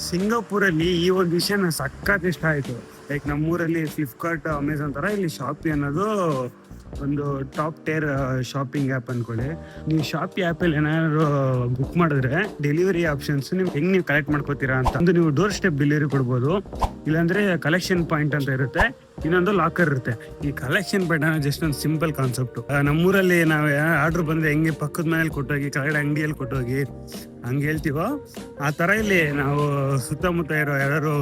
ಸಿಂಗಾಪುರಲ್ಲಿ ಈ ಒಂದು ವಿಷಯ ನಂಗೆ ಸಖತ್ ಇಷ್ಟ ಆಯ್ತು. ಲೈಕ್ ನಮ್ಮೂರಲ್ಲಿ ಫ್ಲಿಪ್ಕಾರ್ಟ್, ಅಮೆಝಾನ್ ತರ ಇಲ್ಲಿ ಶಾಪಿ ಅನ್ನೋದು ಒಂದು ಟಾಪ್ ಟೇರ್ ಶಾಪಿಂಗ್ ಆ್ಯಪ್ ಅನ್ಕೊಳ್ಳಿ. ನೀವು ಶಾಪಿ ಆ್ಯಪಲ್ಲಿ ಏನಾದ್ರು ಬುಕ್ ಮಾಡಿದ್ರೆ ಡೆಲಿವರಿ ಆಪ್ಷನ್ಸ್ ನೀವು ಹೆಂಗೆ ನೀವು ಕಲೆಕ್ಟ್ ಮಾಡ್ಕೋತೀರಾ ಅಂತ. ಒಂದು ನೀವು ಡೋರ್ ಸ್ಟೆಪ್ ಡೆಲಿವರಿ ಕೊಡ್ಬೋದು, ಇಲ್ಲಾಂದ್ರೆ ಕಲೆಕ್ಷನ್ ಪಾಯಿಂಟ್ ಅಂತ ಇರುತ್ತೆ, ಇನ್ನೊಂದು ಲಾಕರ್ ಇರುತ್ತೆ. ಈ ಕಲೆಕ್ಷನ್ ಪಾಯಿಂಟ್ ಅನ್ನೋ ಜಸ್ಟ್ ಒಂದು ಸಿಂಪಲ್ ಕಾನ್ಸೆಪ್ಟ್. ನಮ್ಮೂರಲ್ಲಿ ನಾವು ಆರ್ಡರ್ ಬಂದ್ರೆ ಹೆಂಗೆ ಪಕ್ಕದ ಮನೇಲಿ ಕೊಟ್ಟೋಗಿ ಕೆಳಗಡೆ ಅಂಗಡಿಯಲ್ಲಿ ಕೊಟ್ಟೋಗಿ ಹಂಗೆ ಹೇಳ್ತೀವೋ, ಆ ಥರ ಇಲ್ಲಿ ನಾವು ಸುತ್ತಮುತ್ತ ಇರೋ ಯಾರು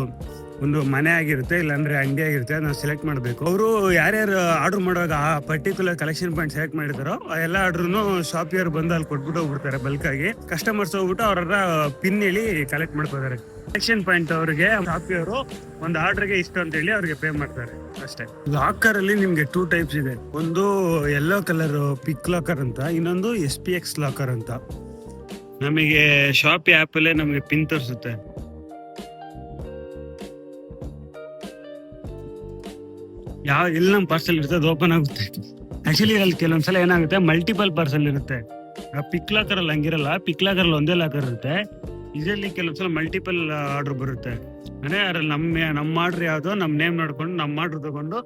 ಒಂದು ಮನೆ ಆಗಿರುತ್ತೆ ಇಲ್ಲಾಂದ್ರೆ ಅಂಗಡಿ ಆಗಿರುತ್ತೆ, ನಾವು ಸೆಲೆಕ್ಟ್ ಮಾಡಬೇಕು. ಅವರು ಯಾರ್ಯಾರು ಆರ್ಡರ್ ಮಾಡುವಾಗ ಆ ಪರ್ಟಿಕ್ಯುಲರ್ ಕಲೆಕ್ಷನ್ ಪಾಯಿಂಟ್ ಸೆಲೆಕ್ಟ್ ಮಾಡಿದಾರೋ ಆ ಎಲ್ಲ ಆರ್ಡ್ರು ಶಾಪಿಯವ್ರು ಬಂದು ಅಲ್ಲಿ ಕೊಟ್ಬಿಟ್ಟು ಹೋಗ್ಬಿಡ್ತಾರೆ. ಬಲ್ಕ್ ಆಗಿ ಕಸ್ಟಮರ್ಸ್ ಹೋಗ್ಬಿಟ್ಟು ಅವರ ಪಿನ್ ಹೇಳಿ ಕಲೆಕ್ಟ್ ಮಾಡ್ಕೋತಾರೆ. ಕಲೆಕ್ಷನ್ ಪಾಯಿಂಟ್ ಅವರಿಗೆ ಶಾಪಿಯವರು ಒಂದು ಆರ್ಡರ್ಗೆ ಇಷ್ಟ ಅಂತ ಹೇಳಿ ಅವ್ರಿಗೆ ಪೇ ಮಾಡ್ತಾರೆ ಅಷ್ಟೇ. ಲಾಕರ್ ಅಲ್ಲಿ ನಿಮ್ಗೆ 2 ಟೈಪ್ಸ್ ಇದೆ. ಒಂದು ಯೆಲ್ಲೋ ಕಲರ್ ಪಿಕ್ ಲಾಕರ್ ಅಂತ, ಇನ್ನೊಂದು SPX ಲಾಕರ್ ಅಂತ. ನಮಗೆ ಶಾಪಿ ಆ್ಯಪ್ ಅಲ್ಲೇ ನಮಗೆ ಪಿನ್ ತೋರಿಸುತ್ತೆ. ಎಲ್ಲಿ ನಮ್ಮ ಪಾರ್ಸಲ್ ಇರುತ್ತೆ ಅದು ಓಪನ್ ಆಗುತ್ತೆ. ಆಕ್ಚುಲಿ ಅಲ್ಲಿ ಕೆಲವೊಂದ್ಸಲ ಏನಾಗುತ್ತೆ, ಮಲ್ಟಿಪಲ್ ಪಾರ್ಸಲ್ ಇರುತ್ತೆ. ಪಿಕ್ ಲಾಕರ್ ಅಲ್ಲಿ ಹಂಗಿರಲ್ಲ, ಪಿಕ್ ಲಾಕರ್ ಅಲ್ಲಿ ಒಂದೇ ಲಾಕರ್ ಇರುತ್ತೆ. ಇದರಲ್ಲಿ ಕೆಲವೊಂದ್ಸಲ ಮಲ್ಟಿಪಲ್ ಆರ್ಡರ್ ಬರುತ್ತೆ. ಅಂದ್ರೆ ಅದ್ರಲ್ಲಿ ನಮ್ಮ ಆರ್ಡರ್ ಯಾವ್ದೋ ನಮ್ಮ ನೇಮ್ ನೋಡ್ಕೊಂಡು ನಮ್ಮ ಆರ್ಡರ್ ತಗೊಂಡು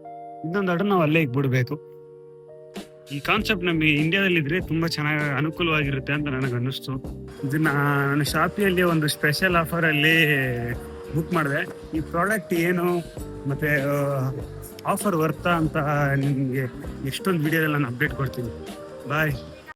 ಇನ್ನೊಂದು ಆರ್ಡರ್ ನಾವು ಅಲ್ಲೇ ಇಟ್ಬಿಡ್ಬೇಕು. ಈ ಕಾನ್ಸೆಪ್ಟ್ ನಮಗೆ ಇಂಡಿಯಾದಲ್ಲಿ ಇದ್ರೆ ತುಂಬಾ ಚೆನ್ನಾಗಿ ಅನುಕೂಲವಾಗಿರುತ್ತೆ ಅಂತ ನನಗೆ ಅನ್ನಿಸ್ತು. ಇದನ್ನ ನಾನು ಶಾಪಿಯಲ್ಲಿ ಒಂದು ಸ್ಪೆಷಲ್ ಆಫರ್ ಅಲ್ಲಿ ಬುಕ್ ಮಾಡಿದೆ. ಈ ಪ್ರಾಡಕ್ಟ್ ಏನು ಮತ್ತೆ ಆಫರ್ ವರ್ತಾ ಅಂತ ನಿಮಗೆ ಎಷ್ಟೊಂದು ವಿಡಿಯೋದಲ್ಲಿ ನಾನು ಅಪ್ಡೇಟ್ ಕೊಡ್ತೀನಿ. ಬಾಯ್.